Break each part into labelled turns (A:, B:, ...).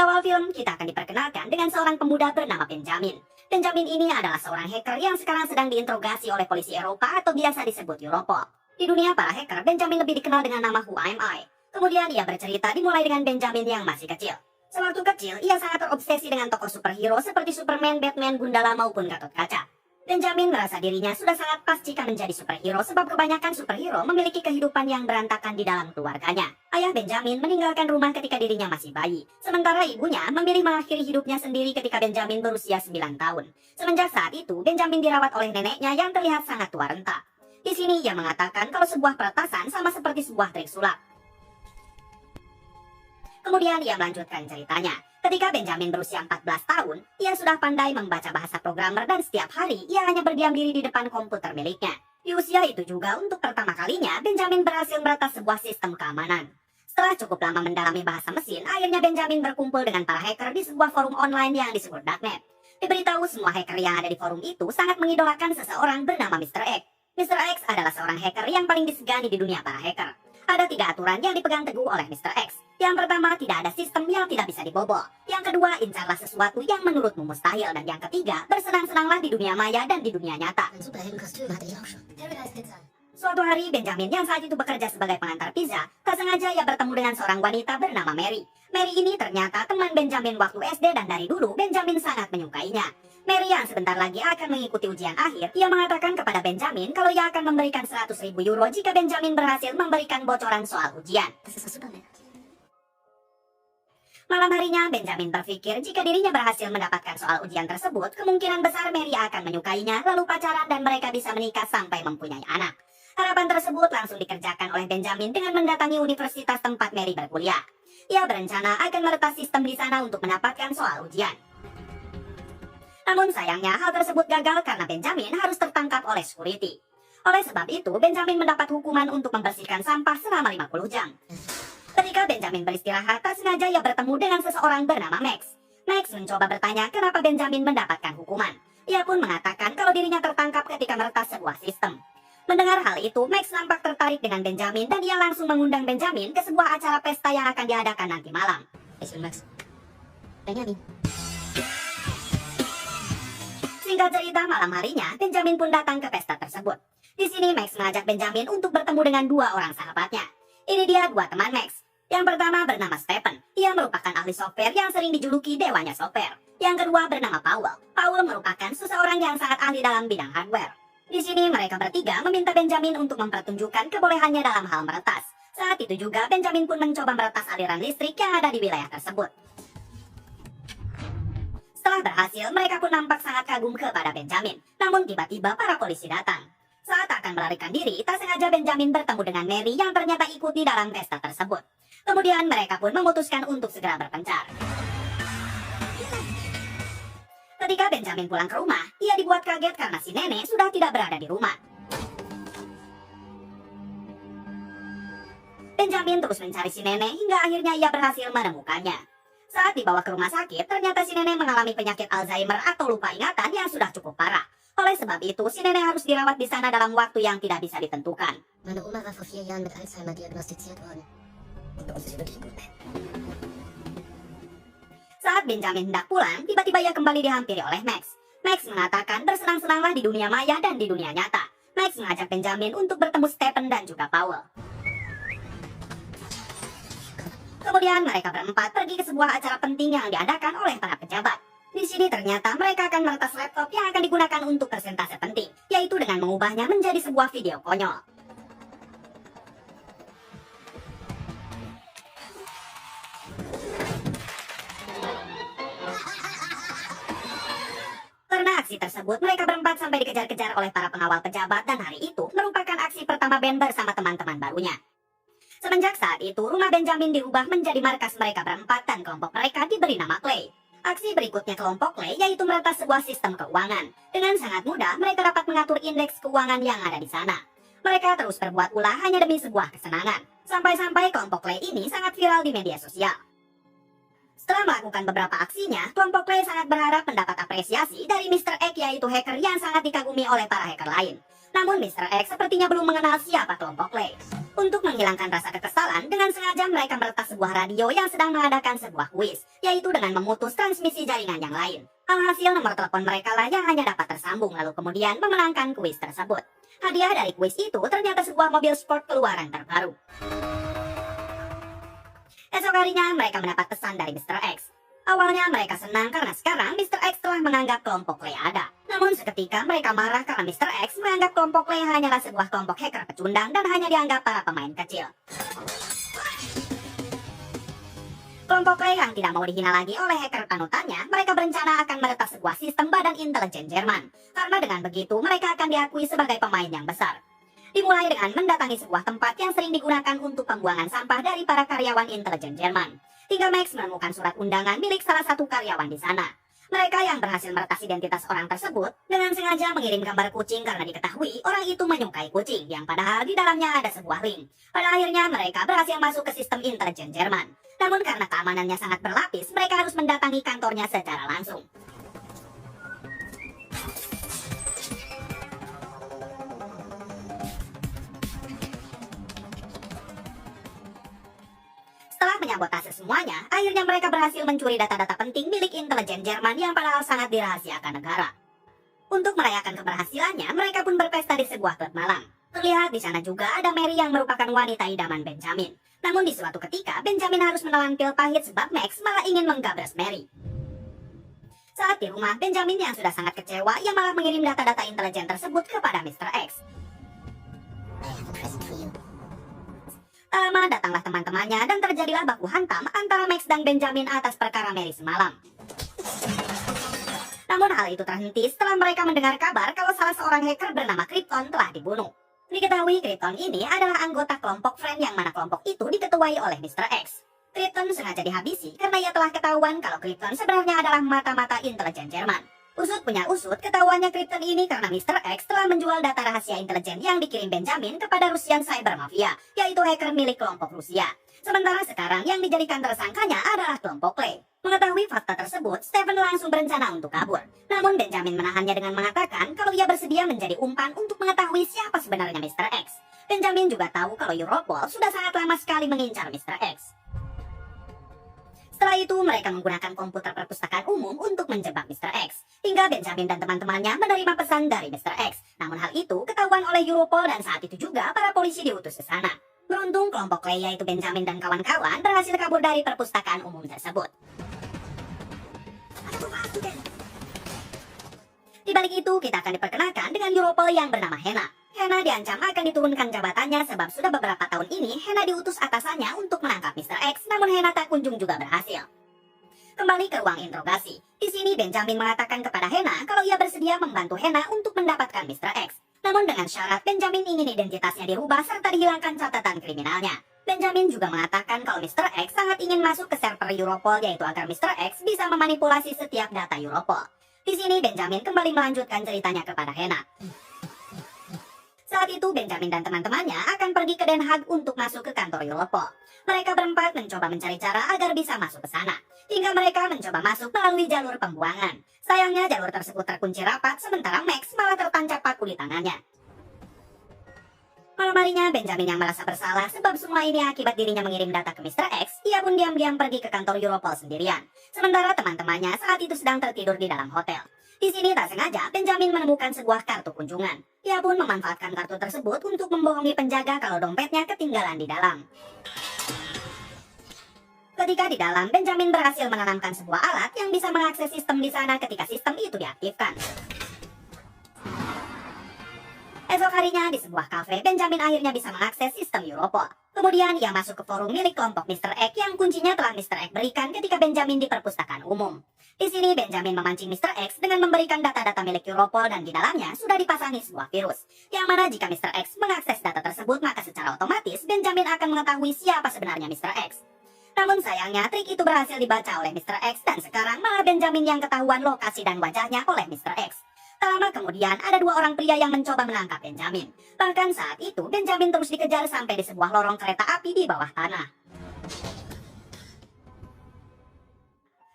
A: awal film, kita akan diperkenalkan dengan seorang pemuda bernama Benjamin. Benjamin ini adalah seorang hacker yang sekarang sedang diinterogasi oleh polisi Eropa atau biasa disebut Europol. Di dunia para hacker, Benjamin lebih dikenal dengan nama Who Am I. Kemudian ia bercerita dimulai dengan Benjamin yang masih kecil. Sewaktu kecil, ia sangat terobsesi dengan tokoh superhero seperti Superman, Batman, Gundala maupun Gatot Kaca. Benjamin merasa dirinya sudah sangat pas jika menjadi superhero sebab kebanyakan superhero memiliki kehidupan yang berantakan di dalam keluarganya. Ayah Benjamin meninggalkan rumah ketika dirinya masih bayi. Sementara ibunya memilih mengakhiri hidupnya sendiri ketika Benjamin berusia 9 tahun. Semenjak saat itu, Benjamin dirawat oleh neneknya yang terlihat sangat tua renta. Di sini ia mengatakan kalau sebuah peretasan sama seperti sebuah trik sulap. Kemudian ia melanjutkan ceritanya. Ketika Benjamin berusia 14 tahun, ia sudah pandai membaca bahasa programmer dan setiap hari ia hanya berdiam diri di depan komputer miliknya. Di usia itu juga untuk pertama kalinya Benjamin berhasil meretas sebuah sistem keamanan. Setelah cukup lama mendalami bahasa mesin, akhirnya Benjamin berkumpul dengan para hacker di sebuah forum online yang disebut Darknet. Diberitahu semua hacker yang ada di forum itu sangat mengidolakan seseorang bernama Mr. X. Mr. X adalah seorang hacker yang paling disegani di dunia para hacker. Ada 3 aturan yang dipegang teguh oleh Mr. X. Yang pertama, tidak ada sistem yang tidak bisa dibobol. Yang kedua, incarlah sesuatu yang menurutmu mustahil. Dan yang ketiga, bersenang-senanglah di dunia maya dan di dunia nyata. Suatu hari, Benjamin yang saat itu bekerja sebagai pengantar pizza, tak sengaja ia bertemu dengan seorang wanita bernama Mary. Mary ini ternyata teman Benjamin waktu SD dan dari dulu Benjamin sangat menyukainya. Mary yang sebentar lagi akan mengikuti ujian akhir, ia mengatakan kepada Benjamin kalau ia akan memberikan 100.000 euro jika Benjamin berhasil memberikan bocoran soal ujian. Malam harinya, Benjamin berpikir jika dirinya berhasil mendapatkan soal ujian tersebut, kemungkinan besar Mary akan menyukainya, lalu pacaran dan mereka bisa menikah sampai mempunyai anak. Harapan tersebut langsung dikerjakan oleh Benjamin dengan mendatangi universitas tempat Mary berkuliah. Ia berencana akan meretas sistem di sana untuk mendapatkan soal ujian. Namun sayangnya hal tersebut gagal karena Benjamin harus tertangkap oleh security. Oleh sebab itu, Benjamin mendapat hukuman untuk membersihkan sampah selama 50 jam. Ketika Benjamin beristirahat, tak sengaja ia bertemu dengan seseorang bernama Max. Max mencoba bertanya kenapa Benjamin mendapatkan hukuman. Ia pun mengatakan kalau dirinya tertangkap ketika meretas sebuah sistem. Mendengar hal itu, Max nampak tertarik dengan Benjamin dan dia langsung mengundang Benjamin ke sebuah acara pesta yang akan diadakan nanti malam. Max. Benjamin. Singkat cerita, malam harinya, Benjamin pun datang ke pesta tersebut. Di sini Max mengajak Benjamin untuk bertemu dengan 2 orang sahabatnya. Ini dia 2 teman Max. Yang pertama bernama Stephen. Ia merupakan ahli software yang sering dijuluki dewanya software. Yang kedua bernama Powell. Powell merupakan seseorang yang sangat ahli dalam bidang hardware. Di sini mereka bertiga meminta Benjamin untuk mempertunjukkan kebolehannya dalam hal meretas. Saat itu juga Benjamin pun mencoba meretas aliran listrik yang ada di wilayah tersebut. Setelah berhasil, mereka pun nampak sangat kagum kepada Benjamin. Namun tiba-tiba para polisi datang. Saat akan melarikan diri, tak sengaja Benjamin bertemu dengan Mary yang ternyata ikut di dalam pesta tersebut. Kemudian mereka pun memutuskan untuk segera berpencar. Ketika Benjamin pulang ke rumah, ia dibuat kaget karena si nenek sudah tidak berada di rumah. Benjamin terus mencari si nenek hingga akhirnya ia berhasil menemukannya. Saat dibawa ke rumah sakit, ternyata si nenek mengalami penyakit Alzheimer atau lupa ingatan yang sudah cukup parah. Oleh sebab itu, si nenek harus dirawat di sana dalam waktu yang tidak bisa ditentukan. Saat Benjamin hendak pulang, tiba-tiba ia kembali dihampiri oleh Max. Max mengatakan bersenang-senanglah di dunia maya dan di dunia nyata. Max mengajak Benjamin untuk bertemu Stephen dan juga Powell. Kemudian mereka berempat pergi ke sebuah acara penting yang diadakan oleh para pejabat. Di sini ternyata mereka akan meretas laptop yang akan digunakan untuk presentasi penting, yaitu dengan mengubahnya menjadi sebuah video konyol. Karena aksi tersebut, mereka berempat sampai dikejar-kejar oleh para pengawal pejabat dan hari itu merupakan aksi pertama Ben bersama teman-teman barunya. Semenjak saat itu, rumah Benjamin diubah menjadi markas mereka berempat dan kelompok mereka diberi nama Clay. Aksi berikutnya kelompok Clay yaitu meretas sebuah sistem keuangan. Dengan sangat mudah, mereka dapat mengatur indeks keuangan yang ada di sana. Mereka terus berbuat ulah hanya demi sebuah kesenangan. Sampai-sampai kelompok Clay ini sangat viral di media sosial. Setelah melakukan beberapa aksinya, kelompok Clay sangat berharap mendapat apresiasi dari Mr. X yaitu hacker yang sangat dikagumi oleh para hacker lain. Namun Mr. X sepertinya belum mengenal siapa kelompok Clay. Untuk menghilangkan rasa kekesalan, dengan sengaja mereka meretas sebuah radio yang sedang mengadakan sebuah kuis, yaitu dengan memutus transmisi jaringan yang lain. Alhasil nomor telepon mereka lah yang hanya dapat tersambung, lalu kemudian memenangkan kuis tersebut. Hadiah dari kuis itu ternyata sebuah mobil sport keluaran terbaru. Esok harinya mereka mendapat pesan dari Mr. X. Awalnya mereka senang karena sekarang Mr. X telah menganggap kelompok Clay ada. Namun seketika mereka marah karena Mr. X menganggap kelompok Clay hanyalah sebuah kelompok hacker pecundang dan hanya dianggap para pemain kecil. Kelompok Clay yang tidak mau dihina lagi oleh hacker panutannya, mereka berencana akan meretas sebuah sistem badan intelijen Jerman. Karena dengan begitu mereka akan diakui sebagai pemain yang besar. Dimulai dengan mendatangi sebuah tempat yang sering digunakan untuk pembuangan sampah dari para karyawan intelijen Jerman. Hingga Max menemukan surat undangan milik salah satu karyawan di sana. Mereka yang berhasil meretas identitas orang tersebut dengan sengaja mengirim gambar kucing karena diketahui orang itu menyukai kucing, yang padahal di dalamnya ada sebuah link. Pada akhirnya mereka berhasil masuk ke sistem intelijen Jerman. Namun karena keamanannya sangat berlapis, mereka harus mendatangi kantornya secara langsung. Setelah menyabotase semuanya, akhirnya mereka berhasil mencuri data-data penting milik intelijen Jerman yang padahal sangat dirahasiakan negara. Untuk merayakan keberhasilannya, mereka pun berpesta di sebuah klub malam. Terlihat di sana juga ada Mary yang merupakan wanita idaman Benjamin. Namun di suatu ketika, Benjamin harus menelan pil pahit sebab Max malah ingin menggabras Mary. Saat di rumah, Benjamin yang sudah sangat kecewa, ia malah mengirim data-data intelijen tersebut kepada Mr. X. Tak lama datanglah teman-temannya dan terjadilah baku hantam antara Max dan Benjamin atas perkara Mary semalam. Namun hal itu terhenti setelah mereka mendengar kabar kalau salah seorang hacker bernama Krypton telah dibunuh. Diketahui Krypton ini adalah anggota kelompok Friend yang mana kelompok itu diketuai oleh Mr. X. Krypton sengaja dihabisi karena ia telah ketahuan kalau Krypton sebenarnya adalah mata-mata intelijen Jerman. Usut punya usut, ketahuannya Krypton ini karena Mr. X telah menjual data rahasia intelijen yang dikirim Benjamin kepada Russian Cyber Mafia, yaitu hacker milik kelompok Rusia. Sementara sekarang yang dijadikan tersangkanya adalah kelompok Clay. Mengetahui fakta tersebut, Stephen langsung berencana untuk kabur. Namun Benjamin menahannya dengan mengatakan kalau ia bersedia menjadi umpan untuk mengetahui siapa sebenarnya Mr. X. Benjamin juga tahu kalau Europol sudah sangat lama sekali mengincar Mr. X. Setelah itu mereka menggunakan komputer perpustakaan umum untuk menjebak Mr. X. Hingga Benjamin dan teman-temannya menerima pesan dari Mr. X. Namun hal itu ketahuan oleh Europol dan saat itu juga para polisi diutus ke sana. Beruntung kelompok Clay yaitu Benjamin dan kawan-kawan berhasil kabur dari perpustakaan umum tersebut. Di balik itu kita akan diperkenalkan dengan Europol yang bernama Hena. Hena diancam akan diturunkan jabatannya sebab sudah beberapa tahun ini Hena diutus atasannya untuk menangkap Mr. X, namun Hena tak kunjung juga berhasil. Kembali ke ruang interogasi. Di sini Benjamin mengatakan kepada Hena kalau ia bersedia membantu Hena untuk mendapatkan Mr. X. Namun dengan syarat Benjamin ingin identitasnya dirubah serta dihilangkan catatan kriminalnya. Benjamin juga mengatakan kalau Mr. X sangat ingin masuk ke server Europol, yaitu agar Mr. X bisa memanipulasi setiap data Europol. Di sini Benjamin kembali melanjutkan ceritanya kepada Hena. Saat itu Benjamin dan teman-temannya akan pergi ke Den Haag untuk masuk ke kantor Europol. Mereka berempat mencoba mencari cara agar bisa masuk ke sana. Hingga mereka mencoba masuk melalui jalur pembuangan. Sayangnya jalur tersebut terkunci rapat sementara Max malah tertancap paku di tangannya. Malam harinya Benjamin yang merasa bersalah sebab semua ini akibat dirinya mengirim data ke Mr. X, ia pun diam-diam pergi ke kantor Europol sendirian. Sementara teman-temannya saat itu sedang tertidur di dalam hotel. Di sini tak sengaja Benjamin menemukan sebuah kartu kunjungan. Ia pun memanfaatkan kartu tersebut untuk membohongi penjaga kalau dompetnya ketinggalan di dalam. Ketika di dalam, Benjamin berhasil menanamkan sebuah alat yang bisa mengakses sistem di sana ketika sistem itu diaktifkan. Esok harinya di sebuah kafe, Benjamin akhirnya bisa mengakses sistem Europol. Kemudian ia masuk ke forum milik kelompok Mr. X yang kuncinya telah Mr. X berikan ketika Benjamin di perpustakaan umum. Di sini Benjamin memancing Mr. X dengan memberikan data-data milik Europol dan di dalamnya sudah dipasangi sebuah virus. Yang mana jika Mr. X mengakses data tersebut maka secara otomatis Benjamin akan mengetahui siapa sebenarnya Mr. X. Namun sayangnya trik itu berhasil dibaca oleh Mr. X dan sekarang malah Benjamin yang ketahuan lokasi dan wajahnya oleh Mr. X. Tak lama kemudian ada dua orang pria yang mencoba menangkap Benjamin. Bahkan saat itu Benjamin terus dikejar sampai di sebuah lorong kereta api di bawah tanah.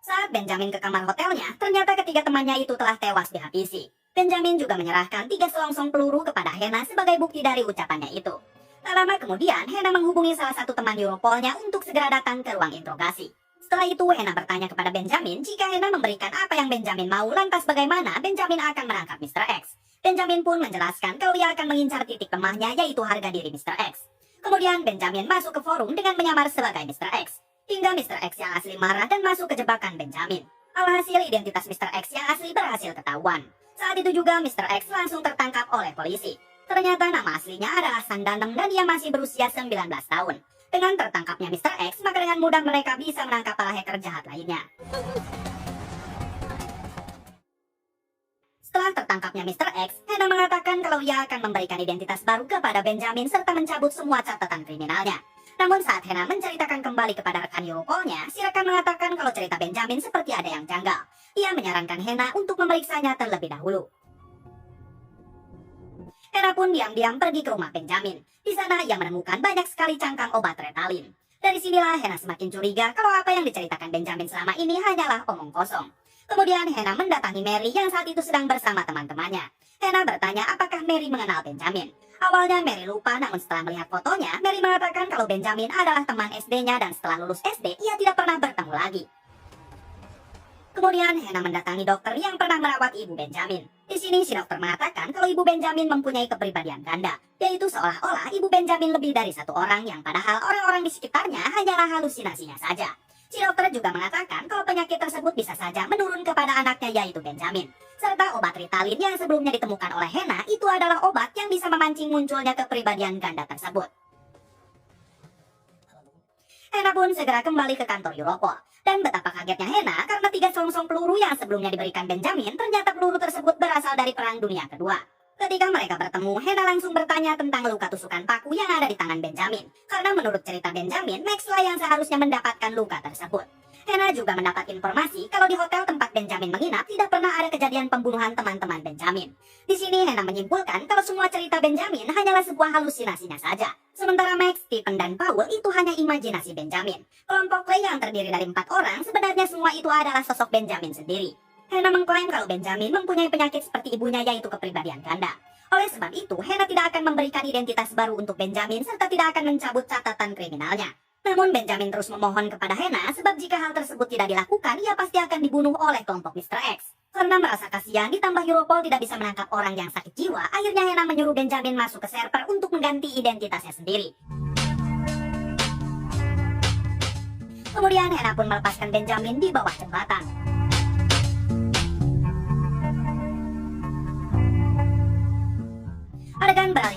A: Saat Benjamin ke kamar hotelnya, ternyata ketiga temannya itu telah tewas dihabisi. Benjamin juga menyerahkan 3 selongsong peluru kepada Hannah sebagai bukti dari ucapannya itu. Tak lama kemudian, Hannah menghubungi salah satu teman Europolnya untuk segera datang ke ruang interogasi. Setelah itu, Hannah bertanya kepada Benjamin jika Hannah memberikan apa yang Benjamin mau, lantas bagaimana Benjamin akan menangkap Mr. X. Benjamin pun menjelaskan kalau dia akan mengincar titik lemahnya, yaitu harga diri Mr. X. Kemudian Benjamin masuk ke forum dengan menyamar sebagai Mr. X. Hingga Mr. X yang asli marah dan masuk ke jebakan Benjamin. Alhasil identitas Mr. X yang asli berhasil ketahuan. Saat itu juga Mr. X langsung tertangkap oleh polisi. Ternyata nama aslinya adalah Sang Daneng dan dia masih berusia 19 tahun. Dengan tertangkapnya Mr. X, maka dengan mudah mereka bisa menangkap para hacker jahat lainnya. Setelah tertangkapnya Mr. X, Hannah mengatakan kalau ia akan memberikan identitas baru kepada Benjamin serta mencabut semua catatan kriminalnya. Namun saat Hannah menceritakan kembali kepada rekan Europolnya, si rekan mengatakan kalau cerita Benjamin seperti ada yang janggal. Ia menyarankan Hannah untuk memeriksanya terlebih dahulu. Hannah pun diam-diam pergi ke rumah Benjamin. Di sana ia menemukan banyak sekali cangkang obat Ritalin. Dari sinilah Hannah semakin curiga kalau apa yang diceritakan Benjamin selama ini hanyalah omong kosong. Kemudian Hannah mendatangi Mary yang saat itu sedang bersama teman-temannya. Hannah bertanya apakah Mary mengenal Benjamin. Awalnya Mary lupa, namun setelah melihat fotonya, Mary mengatakan kalau Benjamin adalah teman SD-nya dan setelah lulus SD, ia tidak pernah bertemu lagi. Kemudian Hannah mendatangi dokter yang pernah merawat ibu Benjamin. Di sini si dokter mengatakan kalau ibu Benjamin mempunyai kepribadian ganda, yaitu seolah-olah ibu Benjamin lebih dari satu orang yang padahal orang-orang di sekitarnya hanyalah halusinasinya saja. Si dokter juga mengatakan kalau penyakit tersebut bisa saja menurun kepada anaknya, yaitu Benjamin. Serta obat Ritalin yang sebelumnya ditemukan oleh Hannah itu adalah obat yang bisa memancing munculnya kepribadian ganda tersebut. Hannah pun segera kembali ke kantor Europol. Dan betapa kagetnya Hannah karena 3 selongsong peluru yang sebelumnya diberikan Benjamin, ternyata peluru tersebut berasal dari Perang Dunia Kedua. Ketika mereka bertemu, Hannah langsung bertanya tentang luka tusukan paku yang ada di tangan Benjamin. Karena menurut cerita Benjamin, Max lah yang seharusnya mendapatkan luka tersebut. Hannah juga mendapat informasi kalau di hotel tempat Benjamin menginap tidak pernah ada kejadian pembunuhan teman-teman Benjamin. Di sini Hannah menyimpulkan kalau semua cerita Benjamin hanyalah sebuah halusinasinya saja. Sementara Max, Stephen, dan Paul itu hanya imajinasi Benjamin. Kelompok Clay yang terdiri dari 4 orang sebenarnya semua itu adalah sosok Benjamin sendiri. Hannah mengklaim kalau Benjamin mempunyai penyakit seperti ibunya, yaitu kepribadian ganda. Oleh sebab itu, Hannah tidak akan memberikan identitas baru untuk Benjamin serta tidak akan mencabut catatan kriminalnya. Namun Benjamin terus memohon kepada Hannah sebab jika hal tersebut tidak dilakukan, ia pasti akan dibunuh oleh kelompok Mr. X. Karena merasa kasihan ditambah Europol tidak bisa menangkap orang yang sakit jiwa, akhirnya Hannah menyuruh Benjamin masuk ke server untuk mengganti identitasnya sendiri. Kemudian Hannah pun melepaskan Benjamin di bawah jembatan. Adegan beralih